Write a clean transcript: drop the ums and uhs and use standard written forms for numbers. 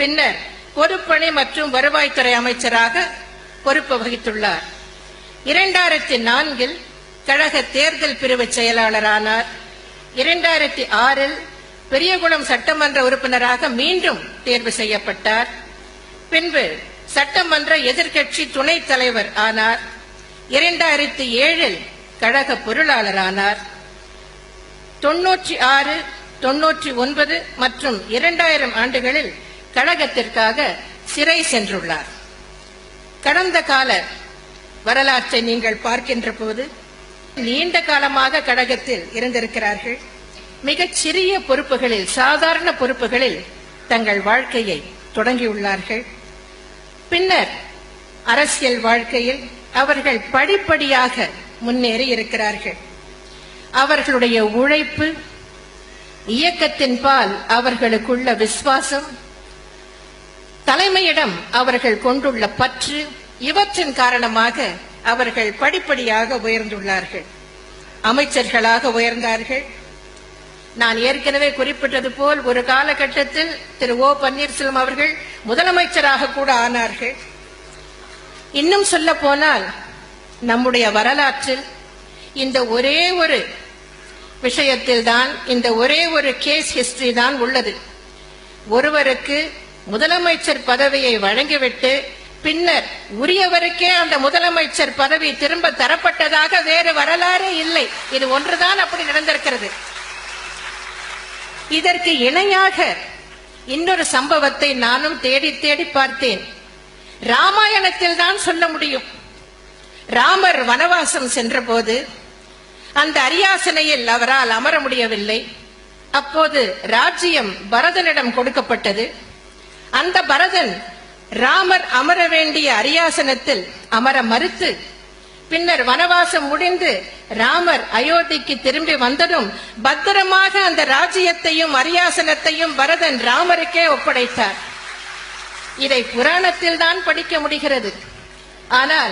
பின்னர் பொதுப்பணி மற்றும் வருவாய்த்துறை அமைச்சராக பொறுப்பு வகித்துள்ளார். 2004 கழக தேர்தல் பிரிவு செயலாளரானார். 2006 பெரியகுளம் சட்டமன்ற உறுப்பினராக மீண்டும் தேர்வு செய்யப்பட்டார். பின்பு சட்டமன்ற எதிர்க்கட்சி துணைத் தலைவர் ஆனார். 2007 கழக பொருளாளரானார். 96, 99 மற்றும் 2000 ஆண்டுகளில் கழகத்திற்காக சிறை சென்றுள்ளார். கடந்த கால வரலாற்றை நீங்கள் பார்க்கின்ற போது நீண்ட காலமாக கழகத்தில் இருந்திருக்கிறார்கள். மிகச் சிறிய பொறுப்புகளில், சாதாரண பொறுப்புகளில் தங்கள் வாழ்க்கையை தொடங்கியுள்ளார்கள். பின்னர் அரசியல் வாழ்க்கையில் அவர்கள் படிப்படியாக முன்னேறி இருக்கிறார்கள். அவர்களுடைய உழைப்பு, இயக்கத்தின் பால் அவர்களுக்குள்ள விசுவாசம், தலைமையிடம் அவர்கள் கொண்டுள்ள பற்று, இவற்றின் காரணமாக அவர்கள் படிப்படியாக உயர்ந்துள்ளார்கள். அமைச்சர்களாக உயர்ந்தார்கள். நான் ஏற்கனவே குறிப்பிட்டது போல் ஒரு காலகட்டத்தில் திரு ஓ பன்னீர்செல்வம் அவர்கள் முதலமைச்சராக கூட ஆனார்கள். இன்னும் சொல்ல போனால் நம்முடைய வரலாற்றில் இந்த ஒரே ஒரு விஷயத்தில் தான், இந்த ஒரே ஒரு கேஸ் ஹிஸ்டரி தான் உள்ளது. ஒருவருக்கு முதலமைச்சர் பதவியை வழங்கிவிட்டு பின்னர் உரியவருக்கே அந்த முதலமைச்சர் பதவி திரும்ப தரப்பட்டதாக வேறு வரலாறே இல்லை. இது ஒன்றுதான் அப்படி நடந்திருக்கிறது. இதற்கு இணையாக இன்னொரு சம்பவத்தை நானும் தேடி தேடி பார்த்தேன். ராமாயணத்தில் தான் சொல்ல முடியும். ராமர் வனவாசம் சென்றபோது அந்த அரியாசனையில் அவரால் அமர முடியவில்லை. அப்போது ராஜ்யம் பரதனிடம் கொடுக்கப்பட்டது. அந்த பரதன் ராமர் அமர வேண்டிய அரியாசனத்தில் அமர மறுத்து பின்னர் வனவாசம் முடிந்து ராமர் அயோத்திக்கு திரும்பி வந்ததும் பத்திரமாக அந்த ராஜ்யத்தையும் அரியாசனத்தையும் பரதன் ராமருக்கே ஒப்படைத்தார். இதை புராணத்தில் தான் படிக்க முடிகிறது. ஆனால்